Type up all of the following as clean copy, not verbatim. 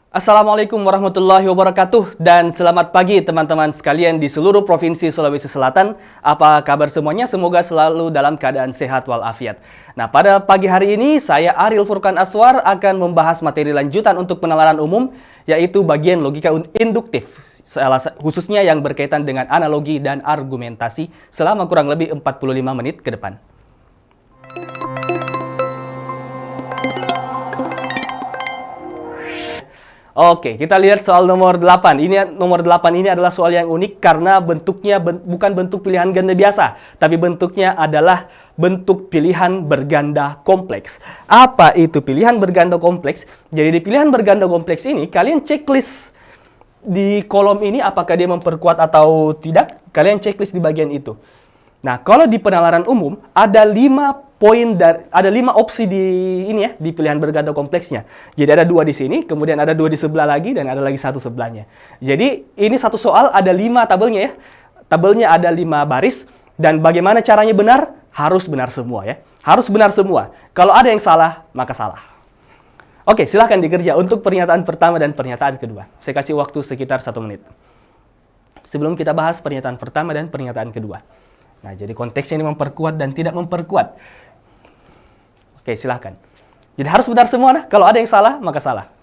Assalamualaikum warahmatullahi wabarakatuh dan selamat pagi teman-teman sekalian di seluruh Provinsi Sulawesi Selatan. Apa kabar semuanya? Semoga selalu dalam keadaan sehat walafiat. Nah, pada pagi hari ini saya Ariel Furkan Aswar akan membahas materi lanjutan untuk penalaran umum, yaitu bagian logika induktif, khususnya yang berkaitan dengan analogi dan argumentasi selama kurang lebih 45 menit ke depan. Oke, kita lihat soal nomor 8. Nomor 8 ini adalah soal yang unik karena bentuknya bukan bentuk pilihan ganda biasa, tapi bentuknya adalah bentuk pilihan berganda kompleks. Apa itu pilihan berganda kompleks? Jadi di pilihan berganda kompleks ini, kalian checklist di kolom ini apakah dia memperkuat atau tidak. Kalian checklist di bagian itu. Nah, kalau di penalaran umum ada 5 opsi di ini ya, di pilihan berganda kompleksnya. Jadi ada 2 di sini, kemudian ada 2 di sebelah lagi, dan ada lagi 1 sebelahnya. Jadi ini satu soal ada 5 tabelnya ya. Tabelnya ada 5 baris, dan bagaimana caranya benar? Harus benar semua ya. Harus benar semua. Kalau ada yang salah, maka salah. Oke, silahkan dikerja untuk pernyataan pertama dan pernyataan kedua. Saya kasih waktu sekitar 1 menit. Sebelum kita bahas pernyataan pertama dan pernyataan kedua. Nah, jadi konteksnya ini memperkuat dan tidak memperkuat. Oke, silahkan. Jadi harus benar semua, nah. Kalau ada yang salah, maka salah.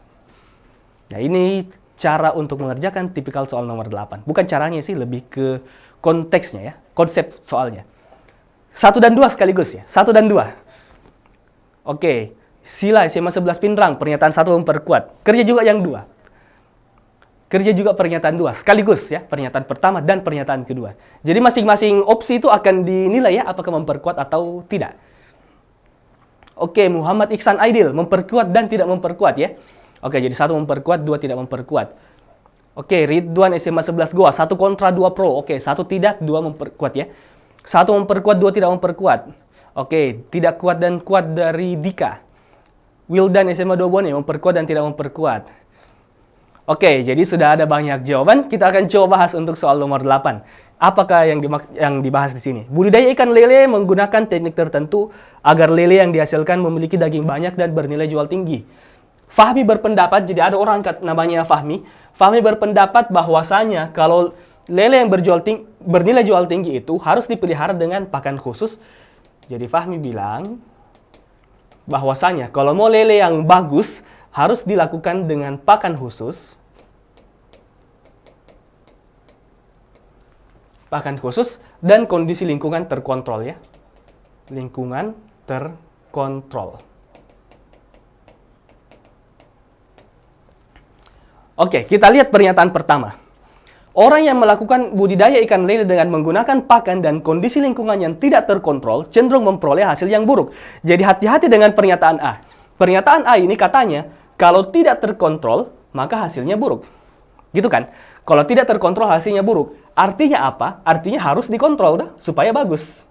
Nah, ini cara untuk mengerjakan tipikal soal nomor 8. Bukan caranya sih, lebih ke konteksnya ya, konsep soalnya. 1 dan 2 sekaligus ya, 1 dan 2. Oke, sila SMA 11 Pinrang, pernyataan 1 memperkuat. Kerja juga yang 2. Kerja juga pernyataan 2, sekaligus ya, pernyataan pertama dan pernyataan kedua. Jadi masing-masing opsi itu akan dinilai ya, apakah memperkuat atau tidak. Oke, Muhammad Iksan Aidil, memperkuat dan tidak memperkuat ya. Oke, jadi 1 memperkuat, 2 tidak memperkuat. Oke, Ridwan SMA 11 Goa, 1 kontra 2 pro. Oke, 1 tidak, 2 memperkuat ya. 1 memperkuat, 2 tidak memperkuat. Oke, tidak kuat dan kuat dari Dika. Wildan SMA 2 Bone, memperkuat dan tidak memperkuat. Oke, jadi sudah ada banyak jawaban. Kita akan coba bahas untuk soal nomor 8. Apakah yang dibahas di sini? Budidaya ikan lele menggunakan teknik tertentu agar lele yang dihasilkan memiliki daging banyak dan bernilai jual tinggi. Fahmi berpendapat, jadi ada orang namanya Fahmi. Fahmi berpendapat bahwasanya kalau lele yang bernilai jual tinggi itu harus dipelihara dengan pakan khusus. Jadi Fahmi bilang bahwasanya kalau mau lele yang bagus harus dilakukan dengan pakan khusus. Pakan khusus dan kondisi lingkungan terkontrol ya. Lingkungan terkontrol. Oke, kita lihat pernyataan pertama. Orang yang melakukan budidaya ikan lele dengan menggunakan pakan dan kondisi lingkungan yang tidak terkontrol cenderung memperoleh hasil yang buruk. Jadi hati-hati dengan pernyataan A. Pernyataan A ini katanya, kalau tidak terkontrol, maka hasilnya buruk. Gitu kan? Kalau tidak terkontrol, hasilnya buruk. Artinya apa? Artinya harus dikontrol supaya bagus.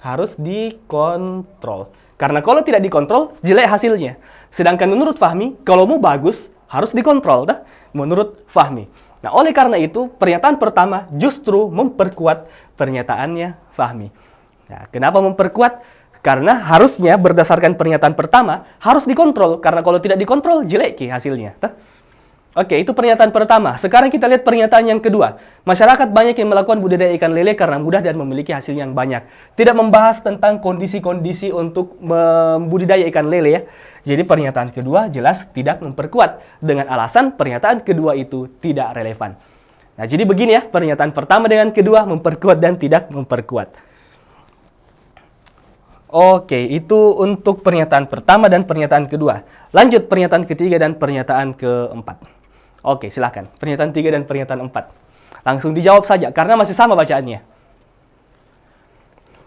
Harus dikontrol. Karena kalau tidak dikontrol, jelek hasilnya. Sedangkan menurut Fahmi, kalau mau bagus, harus dikontrol. Menurut Fahmi. Nah, oleh karena itu, pernyataan pertama justru memperkuat pernyataannya Fahmi. Nah, kenapa memperkuat? Karena harusnya berdasarkan pernyataan pertama, harus dikontrol. Karena kalau tidak dikontrol, jelek hasilnya. Oke, itu pernyataan pertama. Sekarang kita lihat pernyataan yang kedua. Masyarakat banyak yang melakukan budidaya ikan lele karena mudah dan memiliki hasil yang banyak. Tidak membahas tentang kondisi-kondisi untuk membudidaya ikan lele ya. Jadi pernyataan kedua jelas tidak memperkuat. Dengan alasan pernyataan kedua itu tidak relevan. Nah, jadi begini ya, pernyataan pertama dengan kedua memperkuat dan tidak memperkuat. Oke, itu untuk pernyataan pertama dan pernyataan kedua. Lanjut pernyataan ketiga dan pernyataan keempat. Oke, silahkan. Pernyataan 3 dan pernyataan 4. Langsung dijawab saja, karena masih sama bacaannya.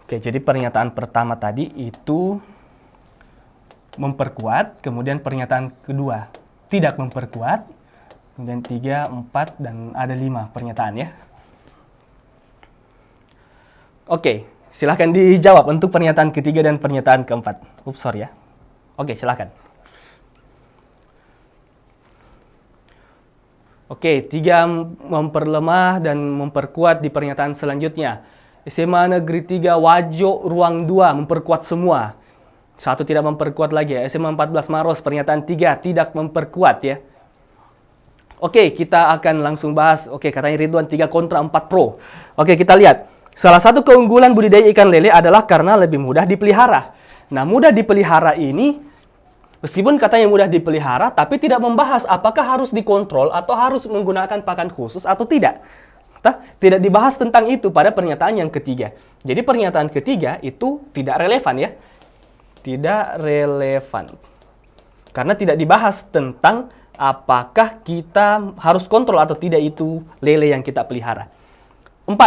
Oke, jadi pernyataan pertama tadi itu memperkuat, kemudian pernyataan kedua tidak memperkuat, kemudian 3, 4, dan ada 5 pernyataan ya. Oke, silahkan dijawab untuk pernyataan ketiga dan pernyataan keempat. Ups, sorry ya. Oke, silahkan. Oke, 3 memperlemah dan memperkuat di pernyataan selanjutnya. SMA Negeri 3 Wajo Ruang 2 memperkuat semua. Satu tidak memperkuat lagi ya. SMA 14 Maros, pernyataan 3 tidak memperkuat ya. Oke, kita akan langsung bahas. Oke, katanya Ridwan 3 kontra 4 pro. Oke, kita lihat. Salah satu keunggulan budidaya ikan lele adalah karena lebih mudah dipelihara. Nah, mudah dipelihara ini, meskipun katanya mudah dipelihara, tapi tidak membahas apakah harus dikontrol atau harus menggunakan pakan khusus atau tidak. Tidak dibahas tentang itu pada pernyataan yang ketiga. Jadi pernyataan ketiga itu tidak relevan ya. Tidak relevan. Karena tidak dibahas tentang apakah kita harus kontrol atau tidak itu lele yang kita pelihara. 4.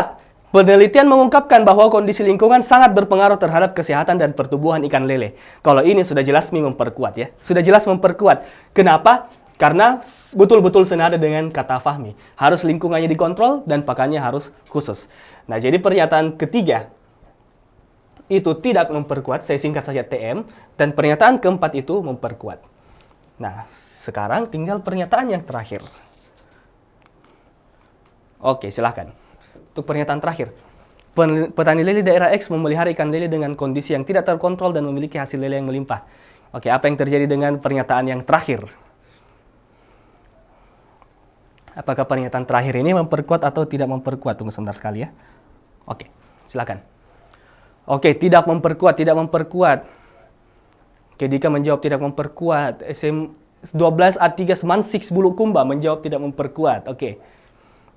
Penelitian mengungkapkan bahwa kondisi lingkungan sangat berpengaruh terhadap kesehatan dan pertumbuhan ikan lele. Kalau ini sudah jelas memperkuat ya. Sudah jelas memperkuat. Kenapa? Karena betul-betul senada dengan kata Fahmi. Harus lingkungannya dikontrol dan pakannya harus khusus. Nah, jadi pernyataan ketiga itu tidak memperkuat, saya singkat saja TM, dan pernyataan keempat itu memperkuat. Nah, sekarang tinggal pernyataan yang terakhir. Oke, silahkan. Untuk pernyataan terakhir. Petani lele daerah X memelihara ikan lele dengan kondisi yang tidak terkontrol dan memiliki hasil lele yang melimpah. Oke, apa yang terjadi dengan pernyataan yang terakhir? Apakah pernyataan terakhir ini memperkuat atau tidak memperkuat? Tunggu sebentar sekali ya. Oke, silakan. Oke, tidak memperkuat, tidak memperkuat. Oke, Dika menjawab tidak memperkuat. SM12 A3 Semansik Bulukumba menjawab tidak memperkuat. Oke,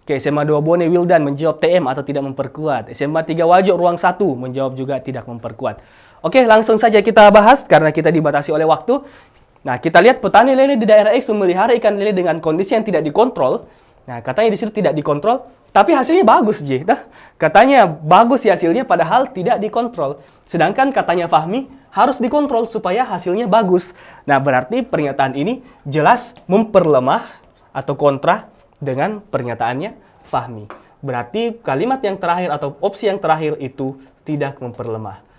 SMA 2 Bone Wildan menjawab TM atau tidak memperkuat. SMA 3 Wajok Ruang 1 menjawab juga tidak memperkuat. Oke, langsung saja kita bahas karena kita dibatasi oleh waktu. Nah, kita lihat petani lele di daerah X memelihara ikan lele dengan kondisi yang tidak dikontrol. Nah, katanya di situ tidak dikontrol, tapi hasilnya bagus, J. Nah, katanya bagus ya hasilnya, padahal tidak dikontrol. Sedangkan katanya Fahmi harus dikontrol supaya hasilnya bagus. Nah, berarti pernyataan ini jelas memperlemah atau kontra dengan pernyataannya Fahmi. Berarti kalimat yang terakhir atau opsi yang terakhir itu tidak memperlemah.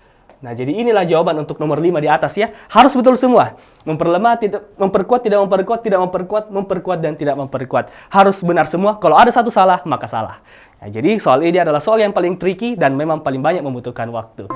Nah, jadi inilah jawaban untuk nomor 5 di atas ya. Harus betul semua. Memperlemah, tidak memperkuat, tidak memperkuat, tidak memperkuat, memperkuat, dan tidak memperkuat. Harus benar semua. Kalau ada satu salah, maka salah. Nah, jadi soal ini adalah soal yang paling tricky dan memang paling banyak membutuhkan waktu.